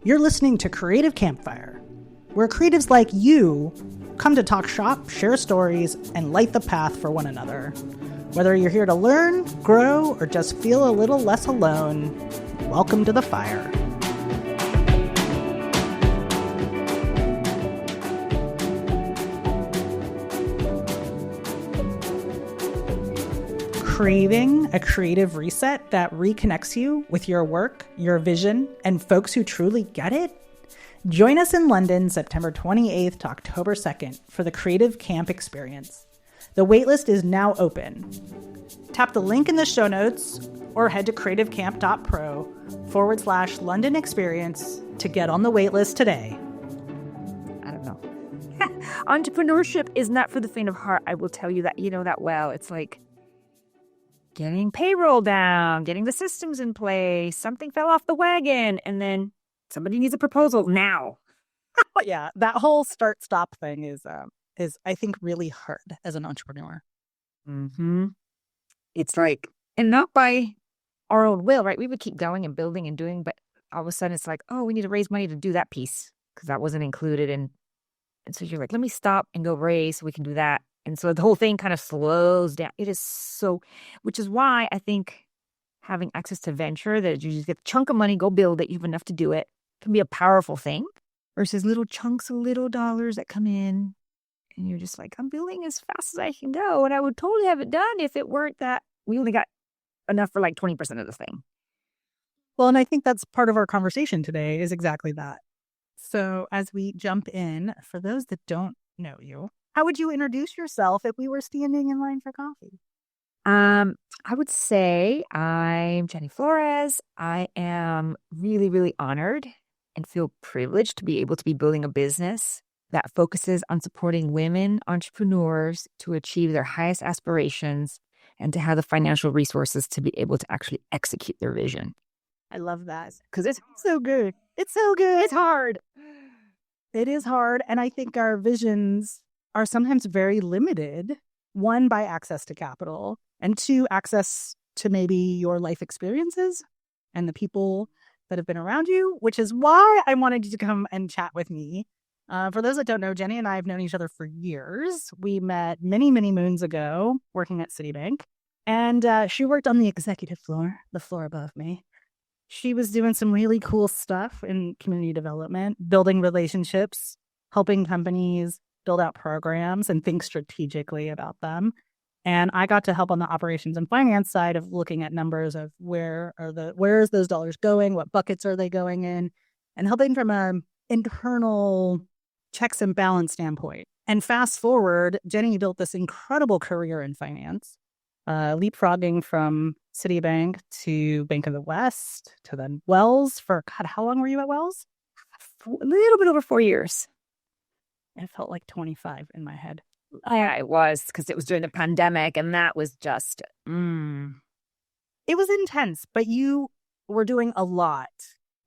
You're listening to Creative Campfire, where creatives like you come to talk shop, share stories, and light the path for one another. Whether you're here to learn, grow, or just feel a little less alone, welcome to the fire. Craving a creative reset that reconnects you with your work, your vision, and folks who truly get it? Join us in London, September 28th to October 2nd for the Creative Camp experience. The waitlist is now open. Tap the link in the show notes or head to creativecamp.pro/London experience to get on the waitlist today. I don't know. Entrepreneurship is not for the faint of heart. I will tell you that. You know that well. It's like getting payroll down, getting the systems in place, something fell off the wagon, and then somebody needs a proposal now. Yeah, that whole start-stop thing is I think really hard as an entrepreneur. Mm-hmm. It's like, and not by our own will, right? We would keep going and building and doing, but all of a sudden it's like, oh, we need to raise money to do that piece because that wasn't included. And so you're like, let me stop and go raise so we can do that. And so the whole thing kind of slows down. It is so, which is why I think having access to venture, that you just get a chunk of money, go build it, you have enough to do it, can be a powerful thing versus little chunks of little dollars that come in. And you're just like, I'm building as fast as I can go. And I would totally have it done if it weren't that we only got enough for like 20% of the thing. Well, and I think that's part of our conversation today is exactly that. So as we jump in, for those that don't know you, how would you introduce yourself if we were standing in line for coffee? I would say I'm Jenny Flores. I am really, really honored and feel privileged to be able to be building a business that focuses on supporting women entrepreneurs to achieve their highest aspirations and to have the financial resources to be able to actually execute their vision. I love that. Because it's so good. It's so good. It's hard. It is hard. And I think our visions are sometimes very limited. One, by access to capital, and two, access to maybe your life experiences and the people that have been around you, which is why I wanted you to come and chat with me. For those that don't know, Jenny and I have known each other for years. We met many, many moons ago working at Citibank, and she worked on the executive floor, the floor above me. She was doing some really cool stuff in community development, building relationships, helping companies build out programs and think strategically about them. And I got to help on the operations and finance side of looking at numbers of where is those dollars going, what buckets are they going in, and helping from an internal checks and balance standpoint. And fast forward, Jenny built this incredible career in finance, leapfrogging from Citibank to Bank of the West to then Wells for, God, how long were you at Wells? A little bit over 4 years. It felt like 25 in my head. I was, because it was during the pandemic, and that was just, It was intense, but you were doing a lot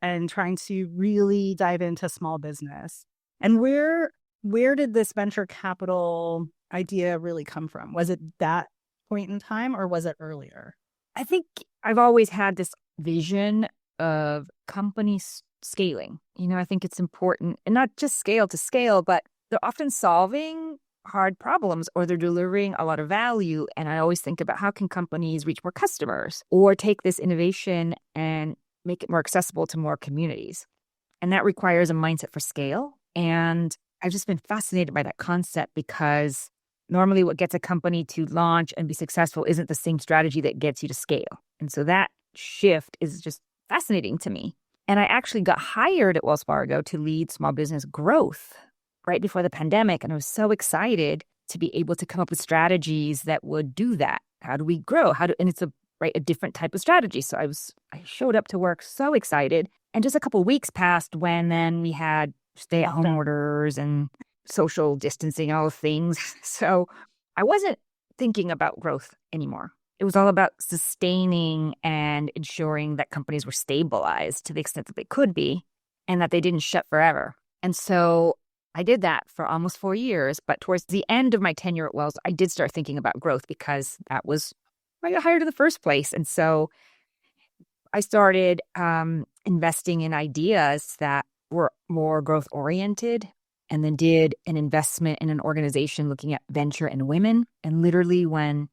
and trying to really dive into small business. And where did this venture capital idea really come from? Was it that point in time or was it earlier? I think I've always had this vision of companies scaling. You know, I think it's important, and not just scale to scale, but they're often solving hard problems or they're delivering a lot of value. And I always think about how can companies reach more customers or take this innovation and make it more accessible to more communities. And that requires a mindset for scale. And I've just been fascinated by that concept because normally what gets a company to launch and be successful isn't the same strategy that gets you to scale. And so that shift is just fascinating to me. And I actually got hired at Wells Fargo to lead small business growth right before the pandemic. And I was so excited to be able to come up with strategies that would do that. How do we grow? And it's a different type of strategy. So I showed up to work so excited. And just a couple of weeks passed when then we had stay-at-home orders and social distancing, all the things. So I wasn't thinking about growth anymore. It was all about sustaining and ensuring that companies were stabilized to the extent that they could be and that they didn't shut forever. And so I did that for almost 4 years. But towards the end of my tenure at Wells, I did start thinking about growth because that was why I got hired in the first place. And so I started investing in ideas that were more growth oriented, and then did an investment in an organization looking at venture and women. And literally when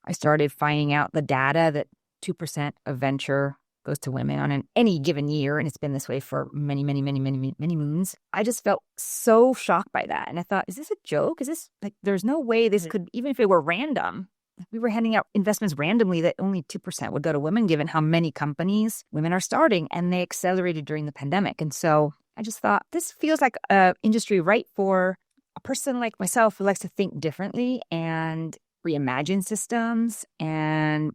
I started finding out the data that 2% of venture goes to women on any given year, and it's been this way for many, many, many, many, many moons, I just felt so shocked by that. And I thought, is this a joke? Is this like, there's no way this could, even if it were random, we were handing out investments randomly that only 2% would go to women, given how many companies women are starting. And they accelerated during the pandemic. And so I just thought, this feels like an industry right for a person like myself who likes to think differently and reimagine systems and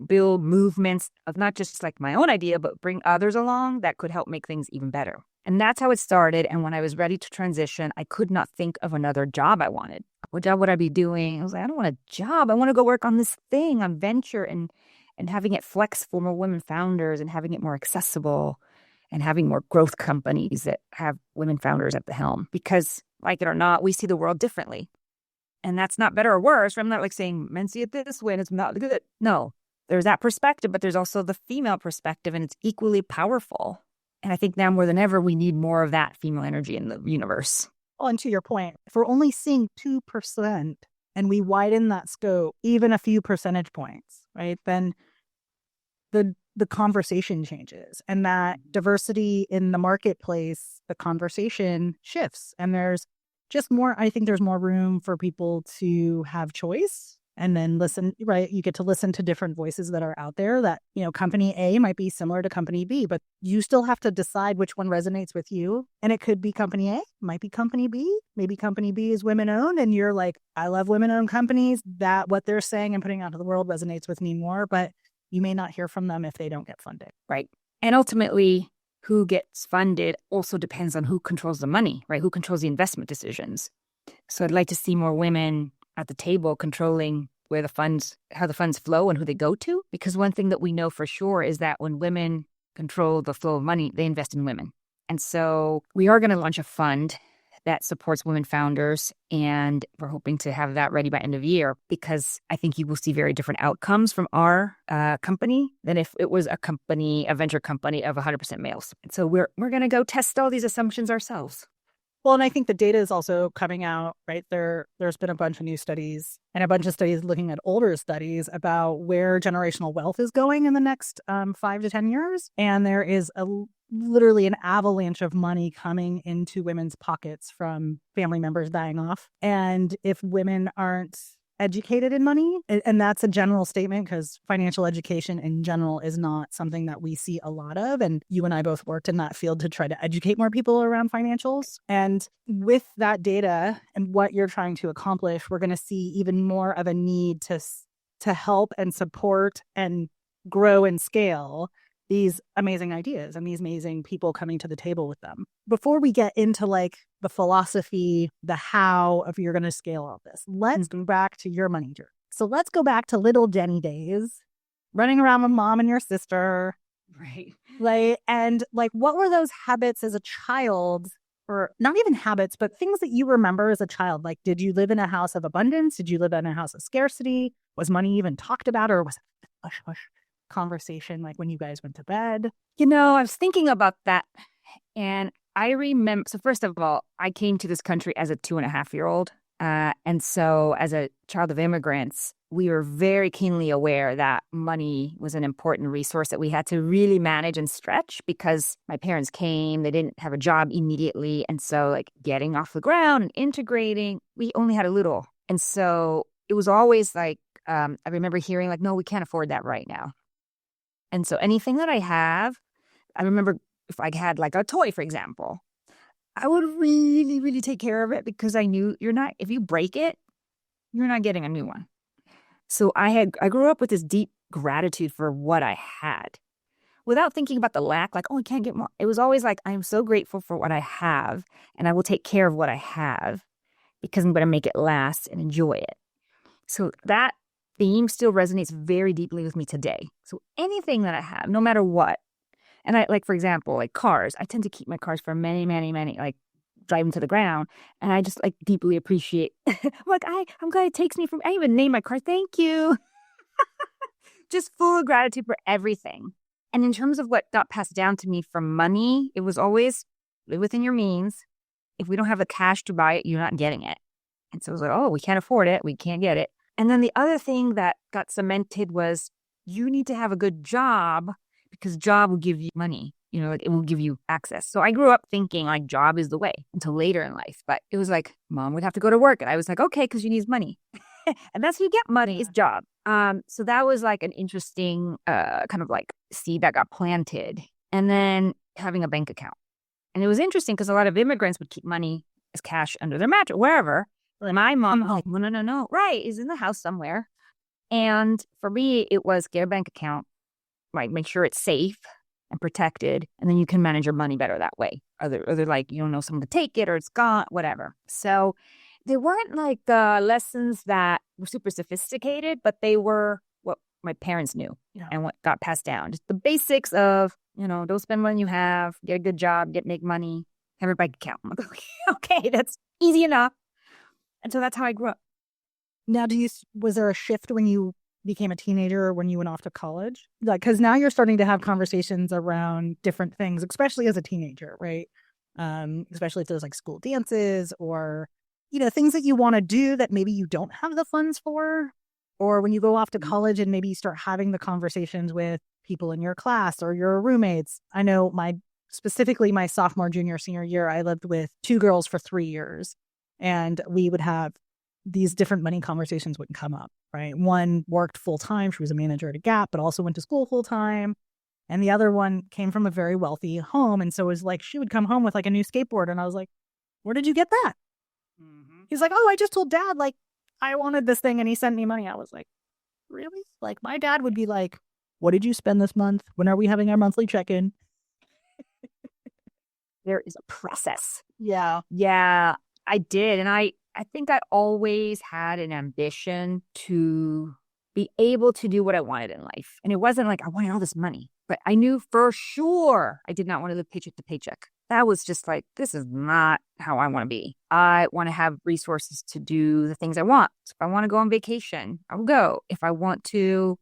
build movements of not just like my own idea, but bring others along that could help make things even better. And that's how it started. And when I was ready to transition, I could not think of another job I wanted. What job would I be doing? I was like, I don't want a job. I want to go work on this thing, on venture, and having it flex for more women founders, and having it more accessible, and having more growth companies that have women founders at the helm. Because, like it or not, we see the world differently. And that's not better or worse. I'm not like saying men see it this way and it's not good. No, there's that perspective, but there's also the female perspective, and it's equally powerful. And I think now more than ever, we need more of that female energy in the universe. Well, and to your point, if we're only seeing 2% and we widen that scope even a few percentage points, right, then the conversation changes, and that diversity in the marketplace, the conversation shifts, and there's just more, I think there's more room for people to have choice and then listen, right? You get to listen to different voices that are out there that, you know, company A might be similar to company B, but you still have to decide which one resonates with you. And it could be company A, might be company B. Maybe company B is women owned and you're like, I love women owned companies, that what they're saying and putting out to the world resonates with me more, but you may not hear from them if they don't get funded. Right. And ultimately, who gets funded also depends on who controls the money, right? Who controls the investment decisions. So I'd like to see more women at the table controlling where the funds, how the funds flow and who they go to. Because one thing that we know for sure is that when women control the flow of money, they invest in women. And so we are going to launch a fund that supports women founders, and we're hoping to have that ready by end of year, because I think you will see very different outcomes from our company than if it was a company, a venture company of 100% males. And so we're going to go test all these assumptions ourselves. Well, and I think the data is also coming out, right? There's been a bunch of new studies and a bunch of studies looking at older studies about where generational wealth is going in the next 5 to 10 years. And there is literally an avalanche of money coming into women's pockets from family members dying off. And if women aren't educated in money, and that's a general statement because financial education in general is not something that we see a lot of. And you and I both worked in that field to try to educate more people around financials. And with that data and what you're trying to accomplish, we're going to see even more of a need to help and support and grow and scale these amazing ideas and these amazing people coming to the table with them. Before we get into like the philosophy, the how of you're going to scale all this, let's go back to your money journey. So let's go back to little Jenny days, running around with mom and your sister. Right. What were those habits as a child, or not even habits, but things that you remember as a child? Like, did you live in a house of abundance? Did you live in a house of scarcity? Was money even talked about, or was it hush, hush conversation like when you guys went to bed? You know, I was thinking about that, and I remember, so first of all, I came to this country as a 2.5-year-old. And so as a child of immigrants, we were very keenly aware that money was an important resource that we had to really manage and stretch, because my parents came, they didn't have a job immediately. And so like getting off the ground and integrating, we only had a little. And so it was always like, I remember hearing like, no, we can't afford that right now. And so anything that I have, I remember if I had like a toy, for example, I would really, really take care of it, because I knew if you break it, you're not getting a new one. So I grew up with this deep gratitude for what I had without thinking about the lack, like, oh, I can't get more. It was always like, I'm so grateful for what I have, and I will take care of what I have because I'm going to make it last and enjoy it. So that theme still resonates very deeply with me today. So anything that I have, no matter what, and I like, for example, like cars, I tend to keep my cars for many, many, many, like drive them to the ground. And I just like deeply appreciate, like, I'm glad it takes me from, I even name my car, thank you. Just full of gratitude for everything. And in terms of what got passed down to me from money, it was always live within your means. If we don't have the cash to buy it, you're not getting it. And so it was like, oh, we can't afford it. We can't get it. And then the other thing that got cemented was you need to have a good job because job will give you money. It will give you access. So I grew up thinking like job is the way until later in life. But it was like mom would have to go to work. And I was like, okay, because you need money. And that's how you get money is job. So that was like an interesting kind of like seed that got planted. And then having a bank account. And it was interesting because a lot of immigrants would keep money as cash under their mattress, wherever. And my mom was like, no. Right, is in the house somewhere. And for me, it was get a bank account, right? Make sure it's safe and protected. And then you can manage your money better that way. Other like, you don't know someone to take it or it's gone, whatever. So they weren't like lessons that were super sophisticated, but they were what my parents knew and what got passed down. Just the basics of, don't spend money you have, get a good job, make money, have a bank account. I'm like, okay, that's easy enough. And so that's how I grew up. Now, was there a shift when you became a teenager or when you went off to college? Like, because now you're starting to have conversations around different things, especially as a teenager, right? Especially if there's like school dances or, things that you want to do that maybe you don't have the funds for. Or when you go off to college and maybe you start having the conversations with people in your class or your roommates. I know specifically my sophomore, junior, senior year, I lived with 2 girls for 3 years. And we would have these different money conversations would come up, right? One worked full time. She was a manager at a Gap, but also went to school full time. And the other one came from a very wealthy home. And so it was like, she would come home with like a new skateboard. And I was like, where did you get that? Mm-hmm. He's like, oh, I just told dad, like, I wanted this thing and he sent me money. I was like, really? Like, my dad would be like, what did you spend this month? When are we having our monthly check-in? There is a process. Yeah. Yeah, I did. And I think I always had an ambition to be able to do what I wanted in life. And it wasn't like I wanted all this money, but I knew for sure I did not want to live paycheck to paycheck. That was just like, this is not how I want to be. I want to have resources to do the things I want. So if I want to go on vacation, I will go. If I want to,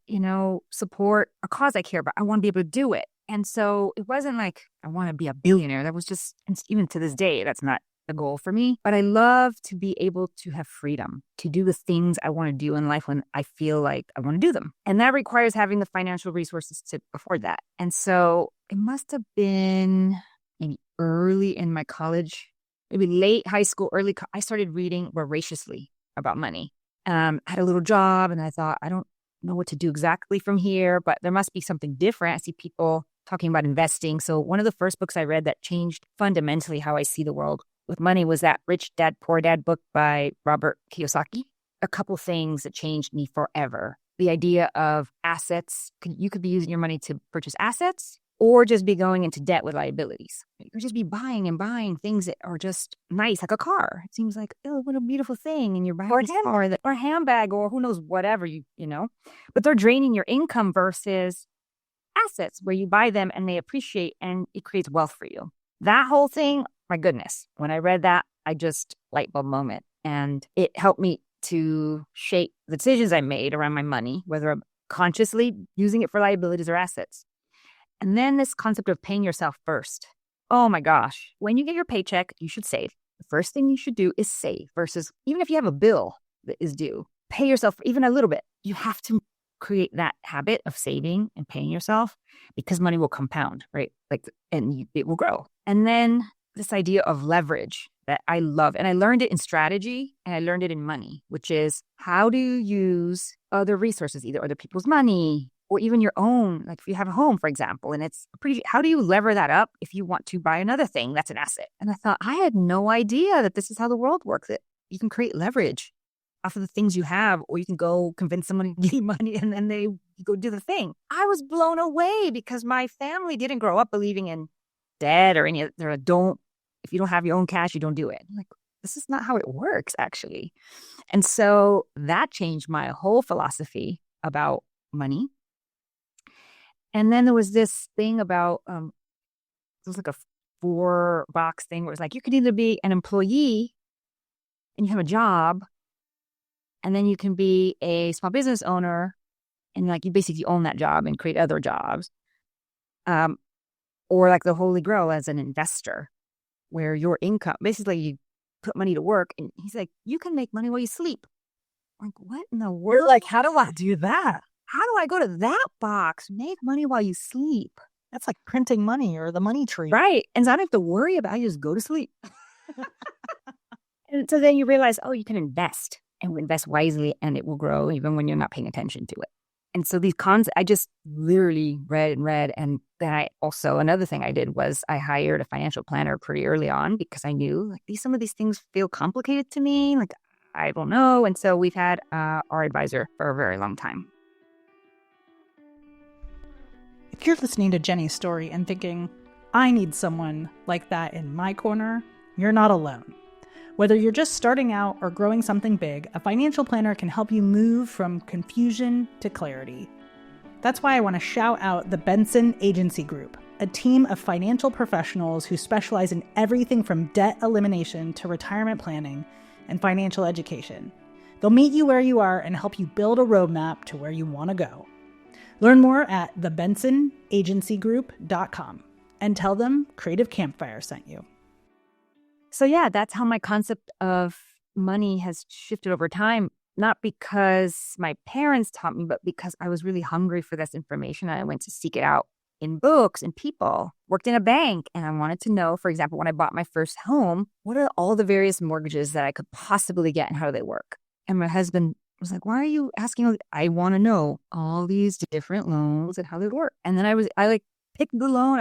support a cause I care about, I want to be able to do it. And so it wasn't like I want to be a billionaire. That was just, and even to this day, that's not the goal for me. But I love to be able to have freedom to do the things I want to do in life when I feel like I want to do them. And that requires having the financial resources to afford that. And so it must have been maybe early in my college, maybe late high school, I started reading voraciously about money. I had a little job and I thought, I don't know what to do exactly from here, but there must be something different. I see people talking about investing. So one of the first books I read that changed fundamentally how I see the world with money was that Rich Dad, Poor Dad book by Robert Kiyosaki. A couple things that changed me forever. The idea of assets. You could be using your money to purchase assets or just be going into debt with liabilities. You could just be buying and buying things that are just nice, like a car. It seems like, oh, what a beautiful thing. And you're buying or a car or a handbag or who knows, whatever, But they're draining your income versus assets where you buy them and they appreciate and it creates wealth for you. That whole thing, my goodness, when I read that, I just light bulb moment. And it helped me to shape the decisions I made around my money, whether I'm consciously using it for liabilities or assets. And then this concept of paying yourself first. Oh my gosh. When you get your paycheck, you should save. The first thing you should do is save versus even if you have a bill that is due, pay yourself even a little bit. You have to create that habit of saving and paying yourself because money will compound, right? It will grow. And then this idea of leverage that I love. And I learned it in strategy and I learned it in money, which is how do you use other resources, either other people's money, or even your own, like if you have a home, for example, and how do you lever that up if you want to buy another thing that's an asset? And I thought, I had no idea that this is how the world works, that you can create leverage off of the things you have, or you can go convince someone to give you money and then they go do the thing. I was blown away because my family didn't grow up believing in debt or any other, if you don't have your own cash, you don't do it. I'm like, this is not how it works, actually. And so that changed my whole philosophy about money. And then there was this thing about, it was like a 4-box thing where it was like, you could either be an employee and you have a job, and then you can be a small business owner and like you basically own that job and create other jobs. Or like the Holy Grail as an investor, where your income, basically you put money to work. And he's like, you can make money while you sleep. I'm like, what in the world? You're like, how do I do that? How do I go to that box? Make money while you sleep. That's like printing money or the money tree. Right. And so I don't have to worry about it. I just go to sleep. And so then you realize, oh, you can invest and invest wisely and it will grow even when you're not paying attention to it. And so these concepts, I just literally read and read. And then another thing I did was I hired a financial planner pretty early on because I knew like some of these things feel complicated to me. Like, I don't know. And so we've had our advisor for a very long time. If you're listening to Jenny's story and thinking, I need someone like that in my corner, you're not alone. Whether you're just starting out or growing something big, a financial planner can help you move from confusion to clarity. That's why I want to shout out the Benson Agency Group, a team of financial professionals who specialize in everything from debt elimination to retirement planning and financial education. They'll meet you where you are and help you build a roadmap to where you want to go. Learn more at thebensonagencygroup.com and tell them Creative Campfire sent you. So yeah, that's how my concept of money has shifted over time, not because my parents taught me, but because I was really hungry for this information. And I went to seek it out in books and people. Worked in a bank and I wanted to know, for example, when I bought my first home, what are all the various mortgages that I could possibly get and how do they work? And my husband was like, why are you asking? I want to know all these different loans and how they work. And then I picked the loan.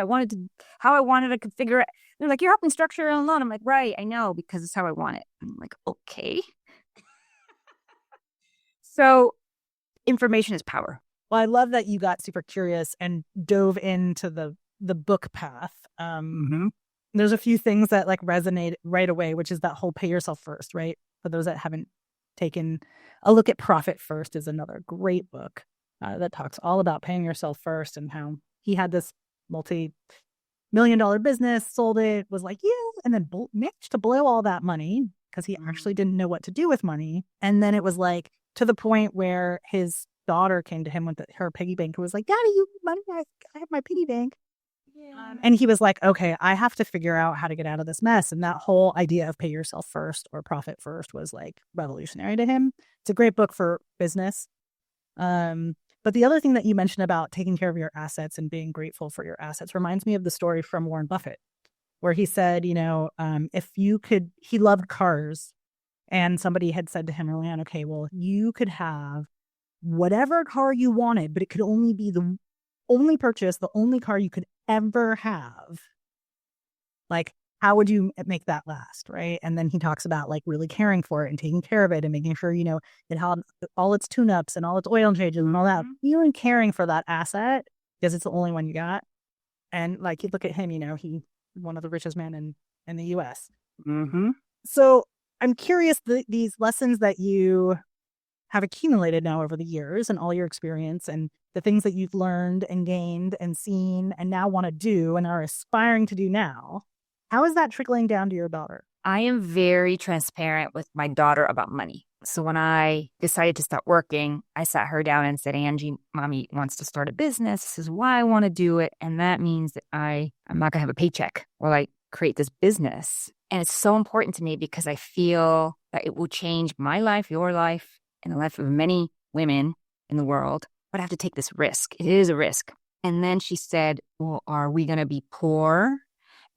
How I wanted to configure it. They're like, you're helping structure your own loan. I'm like, right, I know, because it's how I want it. I'm like, okay. So information is power. Well, I love that you got super curious and dove into the book path. There's a few things that like resonate right away, which is that whole pay yourself first, right? For those that haven't taken a look at Profit First is another great book that talks all about paying yourself first and how he had this multi-million-dollar business, sold it, was like, yeah, and then managed to blow all that money because he actually didn't know what to do with money. And then it was like to the point where his daughter came to him with her piggy bank and was like, Daddy, you have money? I have my piggy bank. Yeah. And he was like, okay, I have to figure out how to get out of this mess. And that whole idea of pay yourself first or profit first was like revolutionary to him. It's a great book for business. But the other thing that you mentioned about taking care of your assets and being grateful for your assets reminds me of the story from Warren Buffett, where he said, if you could, he loved cars. And somebody had said to him early on, okay, well, you could have whatever car you wanted, but it could only be the only car you could ever have. Like, how would you make that last, right? And then he talks about like really caring for it and taking care of it and making sure, it had all its tune-ups and all its oil changes and all that. Even caring for that asset because it's the only one you got. And like, you look at him, he's one of the richest men in the U.S. Mm-hmm. So I'm curious, these lessons that you have accumulated now over the years and all your experience and the things that you've learned and gained and seen and now want to do and are aspiring to do now. How is that trickling down to your daughter? I am very transparent with my daughter about money. So when I decided to start working, I sat her down and said, Angie, Mommy wants to start a business. This is why I want to do it. And that means that I'm not going to have a paycheck while I create this business. And it's so important to me because I feel that it will change my life, your life, and the life of many women in the world. But I have to take this risk. It is a risk. And then she said, well, are we going to be poor?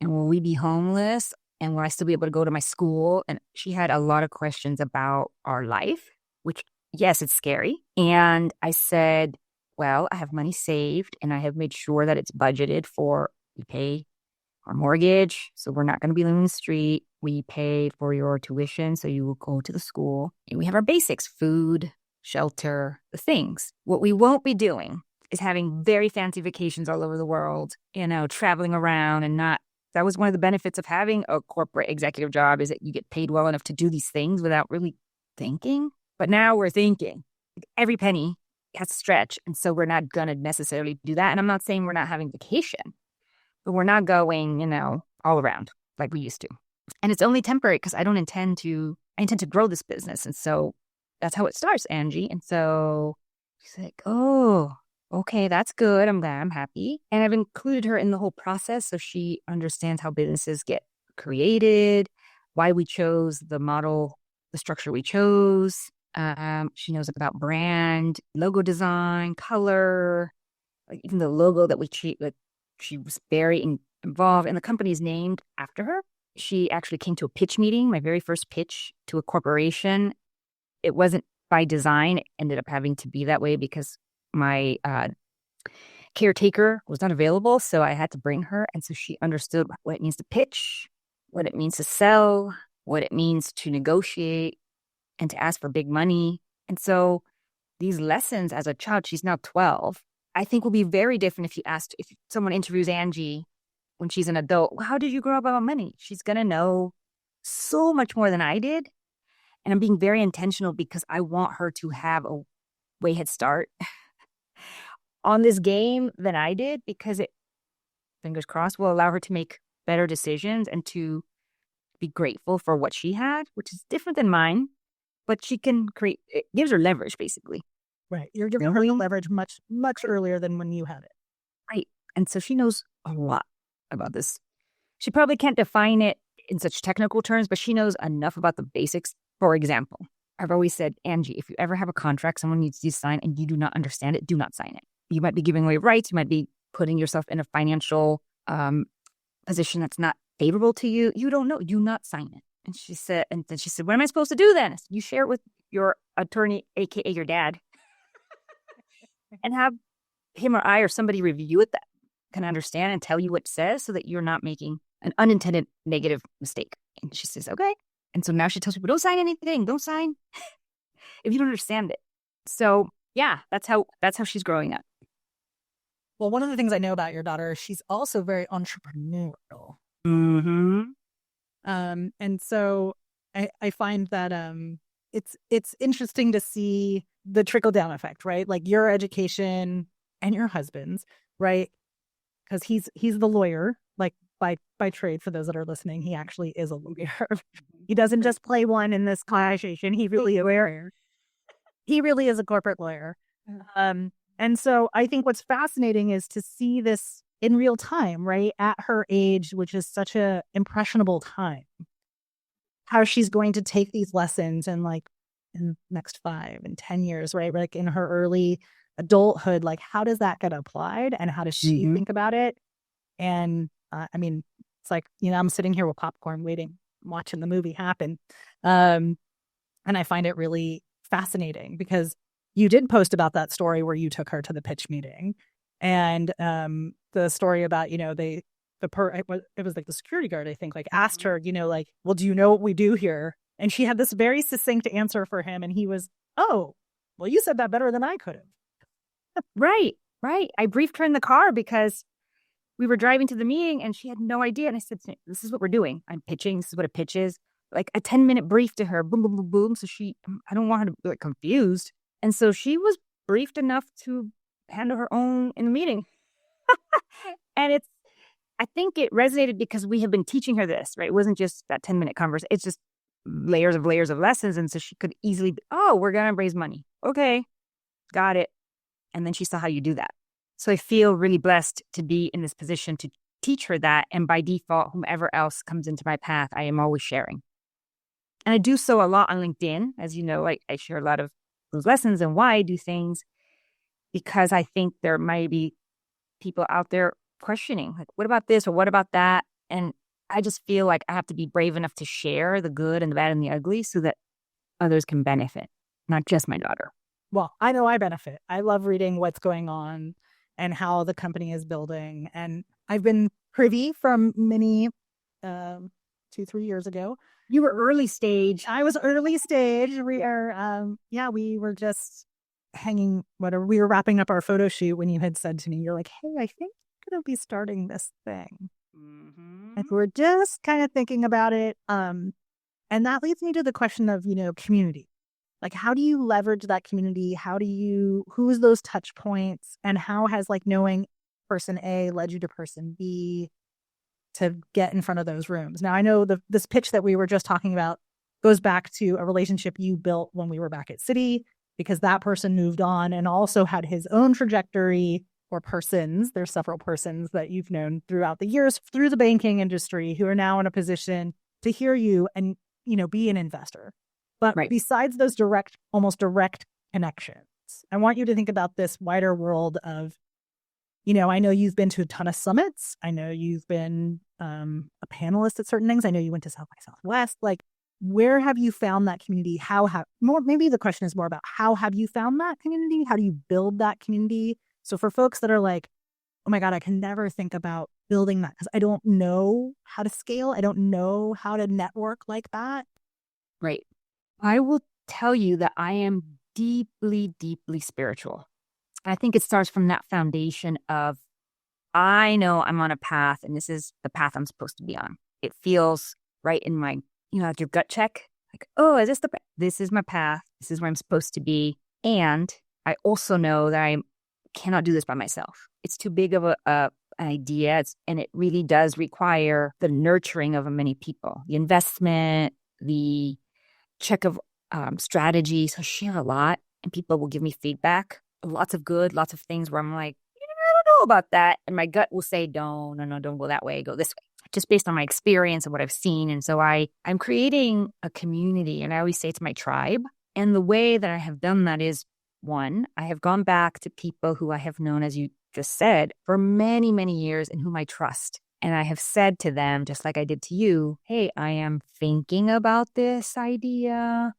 And will we be homeless? And will I still be able to go to my school? And she had a lot of questions about our life, which, yes, it's scary. And I said, well, I have money saved and I have made sure that it's budgeted for, we pay our mortgage, so we're not going to be living in the street. We pay for your tuition, so you will go to the school. And we have our basics, food, shelter, the things. What we won't be doing is having very fancy vacations all over the world, traveling around and not. That was one of the benefits of having a corporate executive job is that you get paid well enough to do these things without really thinking. But now we're thinking. Every penny has to stretch. And so we're not going to necessarily do that. And I'm not saying we're not having vacation, but we're not going, all around like we used to. And it's only temporary because I intend to grow this business. And so that's how it starts, Angie. And so she's like, oh, Okay, that's good. I'm glad. I'm happy. And I've included her in the whole process so she understands how businesses get created, why we chose the model, the structure we chose. She knows about brand, logo design, color, like even the logo that we treat. Like she was very involved, and the company is named after her. She actually came to a pitch meeting, my very first pitch to a corporation. It wasn't by design. It ended up having to be that way because my caretaker was not available. So I had to bring her. And so she understood what it means to pitch, what it means to sell, what it means to negotiate and to ask for big money. And so these lessons as a child, she's now 12, I think will be very different if someone interviews Angie when she's an adult. Well, how did you grow up about money? She's going to know so much more than I did. And I'm being very intentional because I want her to have a way head start on this game than I did because it, fingers crossed, will allow her to make better decisions and to be grateful for what she had, which is different than mine, but she can create, it gives her leverage basically. Right. You're giving her the leverage much, much earlier than when you had it. Right. And so she knows a lot about this. She probably can't define it in such technical terms, but she knows enough about the basics. For example, I've always said, Angie, if you ever have a contract someone needs you to sign and you do not understand it, do not sign it. You might be giving away rights. You might be putting yourself in a financial position that's not favorable to you. You don't know. Do not sign it. And then she said, what am I supposed to do then? I said, you share it with your attorney, AKA your dad, and have him or I or somebody review it that can understand and tell you what it says so that you're not making an unintended negative mistake. And she says, okay. And so now she tells people, don't sign anything. Don't sign if you don't understand it. So yeah, that's how she's growing up. Well, one of the things I know about your daughter, she's also very entrepreneurial. Mm-hmm. And so I find that it's interesting to see the trickle down effect, right? Like your education and your husband's, right? Because he's the lawyer, like by trade. For those that are listening, he actually is a lawyer. He doesn't just play one in this conversation. He really is a lawyer. He really is a corporate lawyer. And so I think what's fascinating is to see this in real time, right? At her age, which is such a impressionable time, how she's going to take these lessons and like in the next 5 and 10 years, right? Like in her early adulthood, like how does that get applied and how does she think about it? And I mean, it's like, I'm sitting here with popcorn waiting, watching the movie happen. And I find it really fascinating because you did post about that story where you took her to the pitch meeting and the story about, it was like the security guard, I think, like asked her, like, well, do you know what we do here? And she had this very succinct answer for him. And he was, oh, well, you said that better than I could have. Right. I briefed her in the car because we were driving to the meeting and she had no idea. And I said, this is what we're doing. I'm pitching. This is what a pitch is. Like a 10-minute brief to her. Boom, boom, boom, boom. So I don't want her to be like confused. And so she was briefed enough to handle her own in the meeting. And I think it resonated because we have been teaching her this, right? It wasn't just that 10-minute conversation. It's just layers of lessons. And so she could easily be, oh, we're going to raise money. Okay, got it. And then she saw how you do that. So I feel really blessed to be in this position to teach her that. And by default, whomever else comes into my path, I am always sharing. And I do so a lot on LinkedIn. As you know, I share a lot of those lessons and why I do things because I think there might be people out there questioning, like, what about this or what about that? And I just feel like I have to be brave enough to share the good and the bad and the ugly so that others can benefit, not just my daughter. Well, I know I benefit. I love reading what's going on and how the company is building. And I've been privy from many 2-3 years ago. You were early stage. I was early stage. We were just hanging, we were wrapping up our photo shoot when you had said to me, you're like, hey, I think I'm going to be starting this thing. Mm-hmm. And we're just kind of thinking about it. And that leads me to the question of, community. Like, how do you leverage that community? Who's those touch points? And how has like knowing person A led you to person B to get in front of those rooms? Now, I know this pitch that we were just talking about goes back to a relationship you built when we were back at Citi, because that person moved on and also had his own trajectory, or persons. There's several persons that you've known throughout the years through the banking industry who are now in a position to hear you and, be an investor. But besides those almost direct connections, I want you to think about this wider world of, I know you've been to a ton of summits. I know you've been a panelist at certain things. I know you went to South by Southwest. Like, where have you found that community? Maybe the question is more about how have you found that community? How do you build that community? So for folks that are like, oh my God, I can never think about building that because I don't know how to scale. I don't know how to network like that. Right. I will tell you that I am deeply, deeply spiritual. I think it starts from that foundation of, I know I'm on a path and this is the path I'm supposed to be on. It feels right in my, like your gut check. Like, oh, is this is my path. This is where I'm supposed to be. And I also know that I cannot do this by myself. It's too big of an idea. And it really does require the nurturing of many people, the investment, the check of strategy. So I share a lot and people will give me feedback. Lots of good, lots of things where I'm like, I don't know about that. And my gut will say, no, don't go that way, go this way. Just based on my experience and what I've seen. And so I'm creating a community, and I always say it's my tribe. And the way that I have done that is, one, I have gone back to people who I have known, as you just said, for many, many years and whom I trust. And I have said to them, just like I did to you, hey, I am thinking about this idea.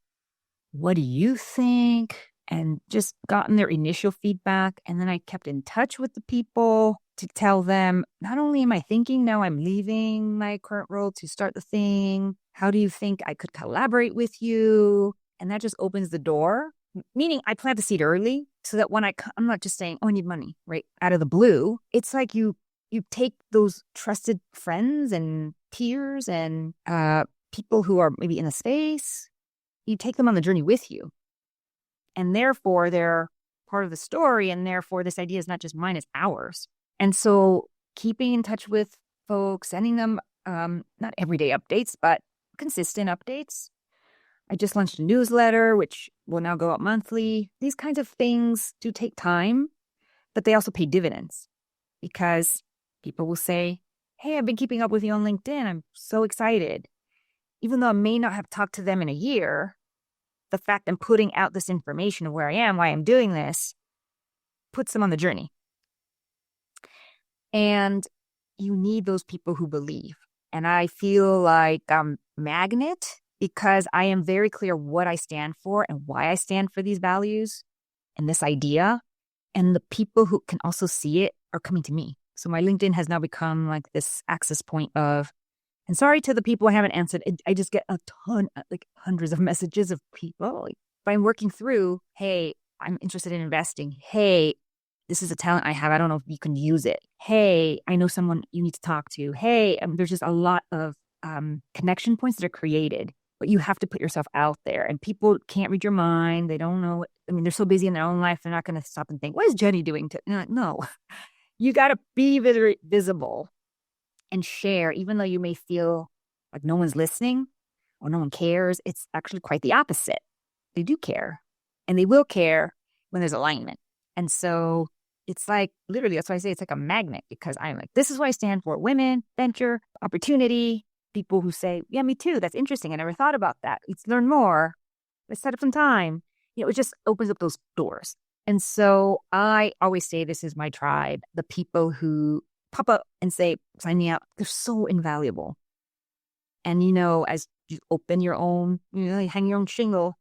What do you think? And just gotten their initial feedback. And then I kept in touch with the people to tell them, not only am I thinking, now I'm leaving my current role to start the thing. How do you think I could collaborate with you? And that just opens the door. Meaning I plant the seed early so that when I'm not just saying, oh, I need money, right? Out of the blue. It's like you take those trusted friends and peers and people who are maybe in the space, you take them on the journey with you. And therefore, they're part of the story. And therefore, this idea is not just mine, it's ours. And so keeping in touch with folks, sending them not everyday updates, but consistent updates. I just launched a newsletter, which will now go out monthly. These kinds of things do take time, but they also pay dividends because people will say, hey, I've been keeping up with you on LinkedIn. I'm so excited. Even though I may not have talked to them in a year, the fact I'm putting out this information of where I am, why I'm doing this, puts them on the journey. And you need those people who believe. And I feel like I'm a magnet because I am very clear what I stand for and why I stand for these values and this idea. And the people who can also see it are coming to me. So my LinkedIn has now become like this access point of, and sorry to the people I haven't answered. I just get a ton, like hundreds of messages of people. Like, if I'm working through, hey, I'm interested in investing. Hey, this is a talent I have. I don't know if you can use it. Hey, I know someone you need to talk to. Hey, there's just a lot of connection points that are created, but you have to put yourself out there. And people can't read your mind. They don't know. They're so busy in their own life. They're not going to stop and think, what is Jenny doing? No, you got to be very visible and share, even though you may feel like no one's listening or no one cares. It's actually quite the opposite. They do care, and they will care when there's alignment. And so it's like, literally, that's why I say it's like a magnet, because I'm like, this is what I stand for. Women, venture, opportunity, people who say, yeah, me too. That's interesting. I never thought about that. Let's learn more. Let's set up some time. It just opens up those doors. And so I always say this is my tribe, the people who pop up and say, sign me up. They're so invaluable. And, as you open your own, you hang your own shingle,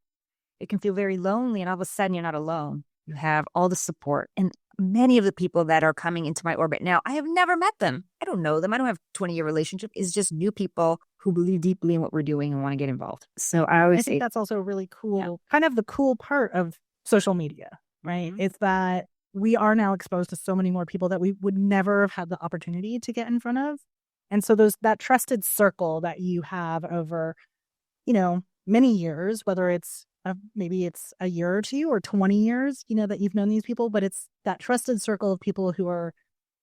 it can feel very lonely. And all of a sudden, you're not alone. You have all the support. And many of the people that are coming into my orbit now, I have never met them. I don't know them. I don't have a 20-year relationship. It's just new people who believe deeply in what we're doing and want to get involved. So I think that's also really cool. Kind of the cool part of social media, right? Mm-hmm. It's that we are now exposed to so many more people that we would never have had the opportunity to get in front of. And so that trusted circle that you have over, many years, whether it's maybe it's a year or two or 20 years, that you've known these people, but it's that trusted circle of people who are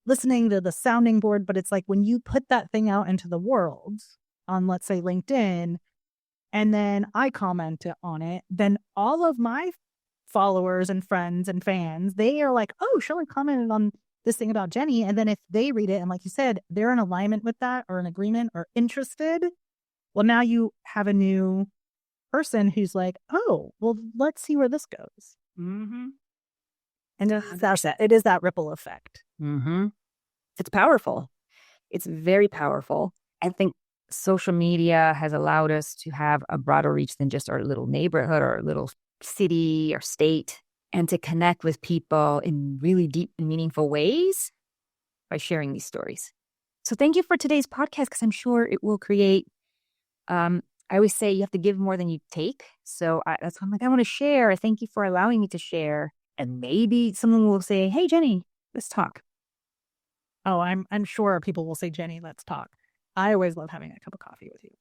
listening to the sounding board. But it's like when you put that thing out into the world on, let's say, LinkedIn, and then I comment on it, then all of my followers and friends and fans, they are like, oh, Shirley commented on this thing about Jenny. And then if they read it and like you said, they're in alignment with that or in agreement or interested, well, now you have a new person who's like, oh, well, let's see where this goes. Mm-hmm. And it is that ripple effect. Mm-hmm. It's powerful. It's very powerful. I think social media has allowed us to have a broader reach than just our little neighborhood or our little city or state, and to connect with people in really deep and meaningful ways by sharing these stories. So thank you for today's podcast, because I'm sure it will create, I always say you have to give more than you take. So that's why I'm like, I want to share. Thank you for allowing me to share. And maybe someone will say, hey, Jenny, let's talk. Oh, I'm sure people will say, Jenny, let's talk. I always love having a cup of coffee with you.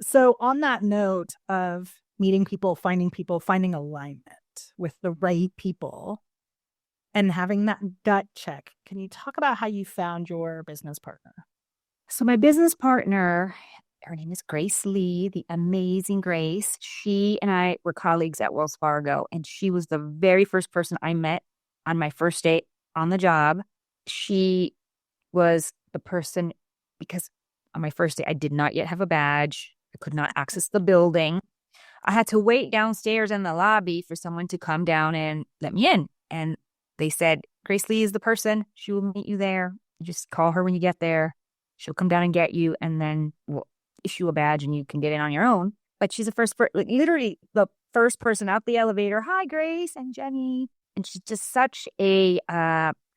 So on that note of meeting people, finding alignment with the right people and having that gut check, can you talk about how you found your business partner? So my business partner, her name is Grace Lee, the amazing Grace. She and I were colleagues at Wells Fargo, and she was the very first person I met on my first day on the job. She was the person, because on my first day, I did not yet have a badge. I could not access the building. I had to wait downstairs in the lobby for someone to come down and let me in. And they said, Grace Lee is the person. She will meet you there. Just call her when you get there. She'll come down and get you, and then we'll issue a badge and you can get in on your own. But she's literally the first person out the elevator. Hi, Grace and Jenny. And she's just such a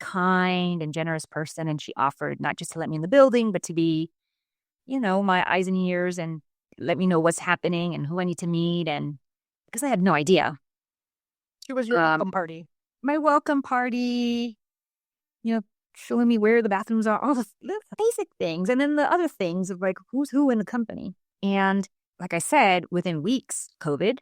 kind and generous person. And she offered not just to let me in the building, but to be, my eyes and ears, and let me know what's happening and who I need to meet. And because I had no idea. It was your welcome party. My welcome party, showing me where the bathrooms are, all the basic things. And then the other things of like, who's who in the company. And like I said, within weeks, COVID.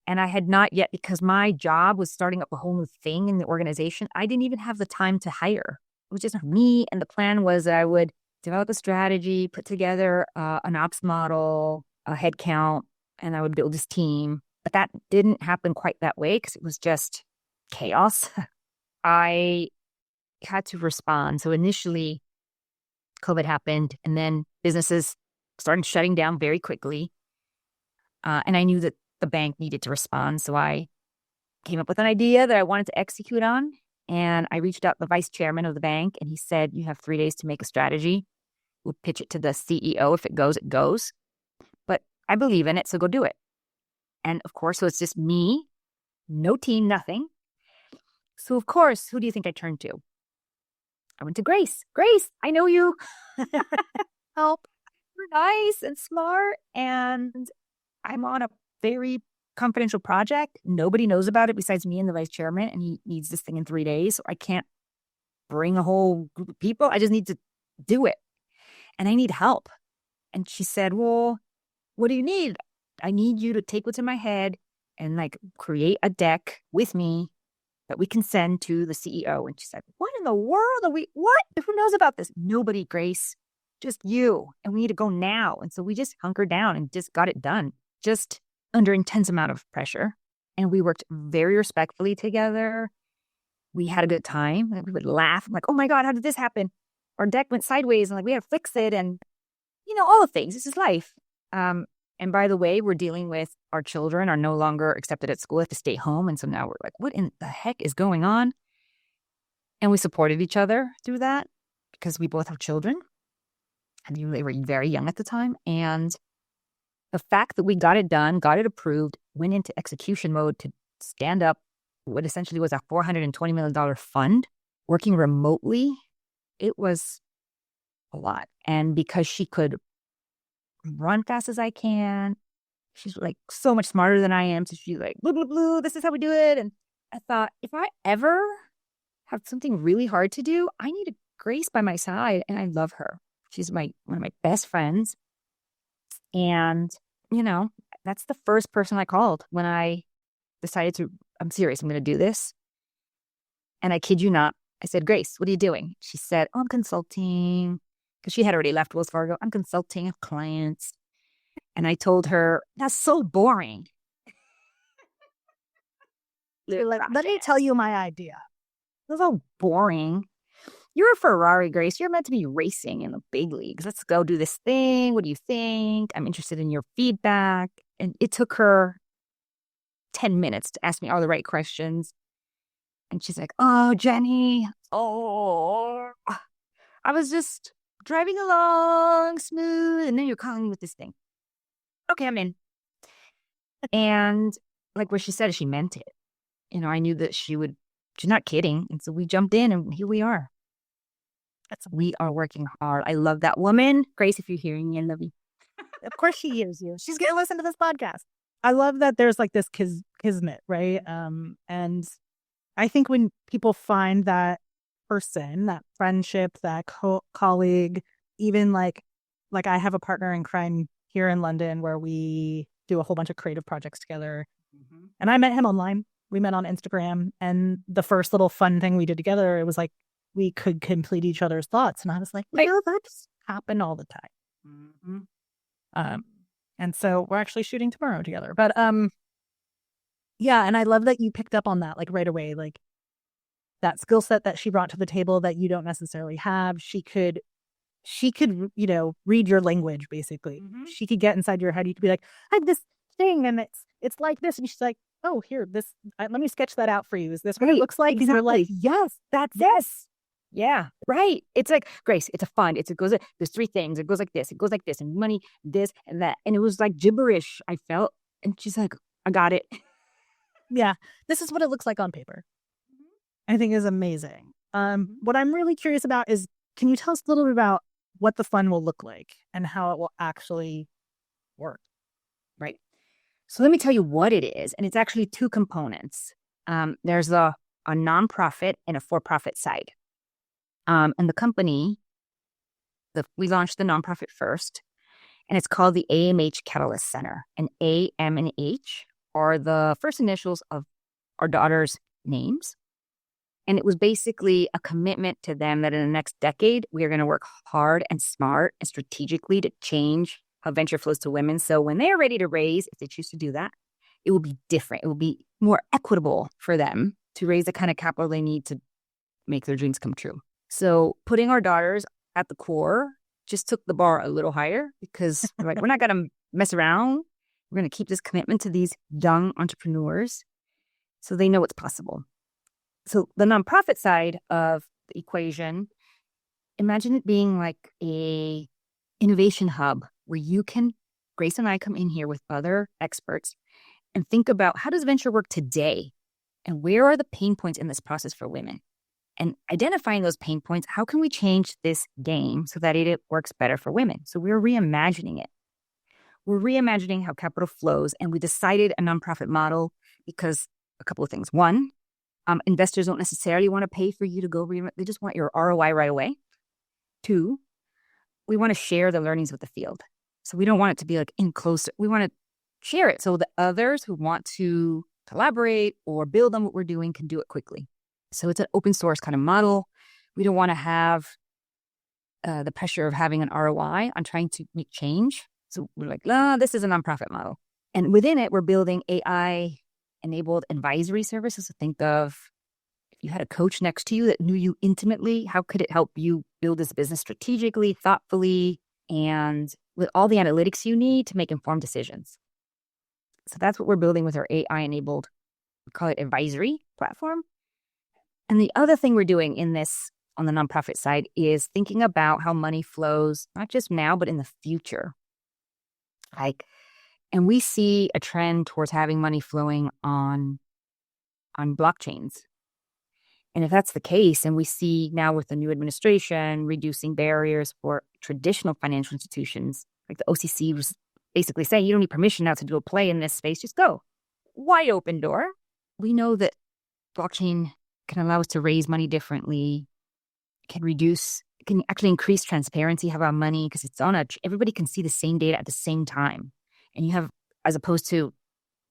And I had not yet, because my job was starting up a whole new thing in the organization, I didn't even have the time to hire. It was just me. And the plan was that I would develop a strategy, put together an ops model, a head count, and I would build this team. But that didn't happen quite that way, because it was just chaos. I had to respond. So initially, COVID happened, and then businesses started shutting down very quickly. And I knew that the bank needed to respond. So I came up with an idea that I wanted to execute on. And I reached out to the vice chairman of the bank, and he said, you have 3 days to make a strategy. We'll pitch it to the CEO. If it goes, it goes. But I believe in it, so go do it. And of course, so it's just me, no team, nothing. So of course, who do you think I turned to? I went to Grace. Grace, I know you. Help. You're nice and smart. And I'm on a very confidential project. Nobody knows about it besides me and the vice chairman. And he needs this thing in 3 days. So I can't bring a whole group of people. I just need to do it. And I need help. And she said, well, what do you need? I need you to take what's in my head and like create a deck with me that we can send to the CEO. And she said, what in the world are we, what? Who knows about this? Nobody, Grace, just you. And we need to go now. And so we just hunkered down and just got it done, just under intense amount of pressure. And we worked very respectfully together. We had a good time. We would laugh. I'm like, oh my God, how did this happen? Our deck went sideways and like we had to fix it. And, all the things. This is life. And by the way, we're dealing with our children are no longer accepted at school, have to stay home. And so now we're like, what in the heck is going on? And we supported each other through that because we both have children. And they were very young at the time. And the fact that we got it done, got it approved, went into execution mode to stand up what essentially was a $420 million fund, working remotely, it was a lot. And because she could run fast as I can, she's like so much smarter than I am. So she's like, blah, blah, blah, this is how we do it. And I thought, if I ever have something really hard to do, I need a Grace by my side. And I love her. She's one of my best friends. And, that's the first person I called when I decided I'm serious, I'm going to do this. And I kid you not, I said, Grace, what are you doing? She said, oh, I'm consulting. Because she had already left Wells Fargo. I'm consulting with clients. And I told her, that's so boring. Let me tell you my idea. It was all boring. You're a Ferrari, Grace. You're meant to be racing in the big leagues. Let's go do this thing. What do you think? I'm interested in your feedback. And it took her 10 minutes to ask me all the right questions. And she's like, oh, Jenny. Oh, I was just driving along smooth. And then you're calling me with this thing. Okay, I'm in. And like what she said, she meant it. I knew that she's not kidding. And so we jumped in and here we are. We are working hard. I love that woman. Grace, if you're hearing me, I love you. Of course she hears you. She's going to listen to this podcast. I love that there's like this kismet, right? And I think when people find that person, that friendship, that colleague, even like I have a partner in crime here in London where we do a whole bunch of creative projects together. Mm-hmm. And I met him online. We met on Instagram. And the first little fun thing we did together, it was like we could complete each other's thoughts. And I was like, that just happened all the time. Mm-hmm. And so we're actually shooting tomorrow together. But yeah, and I love that you picked up on that like right away, like that skill set that she brought to the table that you don't necessarily have. She could, read your language basically. Mm-hmm. She could get inside your head. You could be like, I have this thing and it's like this. And she's like, oh, here, let me sketch that out for you. Is this what it looks like? Exactly. You're like, yes, that's this. Yeah, right. It's like, Grace, it's a fun. There's three things. It goes like this. It goes like this. And money, this and that. And it was like gibberish, I felt. And she's like, I got it. Yeah, this is what it looks like on paper. I think is amazing. What I'm really curious about is, can you tell us a little bit about what the fund will look like and how it will actually work? Right. So let me tell you what it is. And it's actually two components. There's a nonprofit and a for-profit side. And the company, we launched the nonprofit first, and it's called the AMH Catalyst Center. And A, M, and H are the first initials of our daughter's names. And it was basically a commitment to them that in the next decade, we are going to work hard and smart and strategically to change how venture flows to women. So when they are ready to raise, if they choose to do that, it will be different. It will be more equitable for them to raise the kind of capital they need to make their dreams come true. So putting our daughters at the core just took the bar a little higher because we're like, we're not going to mess around. We're going to keep this commitment to these young entrepreneurs so they know what's possible. So the nonprofit side of the equation, imagine it being like a innovation hub where Grace and I come in here with other experts and think about how does venture work today and where are the pain points in this process for women? And identifying those pain points, how can we change this game so that it works better for women? So we're reimagining it. We're reimagining how capital flows, and we decided a nonprofit model because a couple of things. One, investors don't necessarily want to pay for you to go they just want your ROI right away. Two, we want to share the learnings with the field. So we don't want it to be like in close. We want to share it so that others who want to collaborate or build on what we're doing can do it quickly. So it's an open source kind of model. We don't want to have the pressure of having an ROI on trying to make change. So we're like, this is a nonprofit model. And within it, we're building AI-enabled advisory services. So think of if you had a coach next to you that knew you intimately, how could it help you build this business strategically, thoughtfully, and with all the analytics you need to make informed decisions? So that's what we're building with our AI-enabled, we call it advisory platform. And the other thing we're doing in this on the nonprofit side is thinking about how money flows, not just now, but in the future. And we see a trend towards having money flowing on blockchains. And if that's the case, and we see now with the new administration reducing barriers for traditional financial institutions, like the OCC was basically saying, you don't need permission now to do a play in this space, just go. Wide open door. We know that blockchain can allow us to raise money differently, can actually increase transparency about money because it's everybody can see the same data at the same time. And you have, as opposed to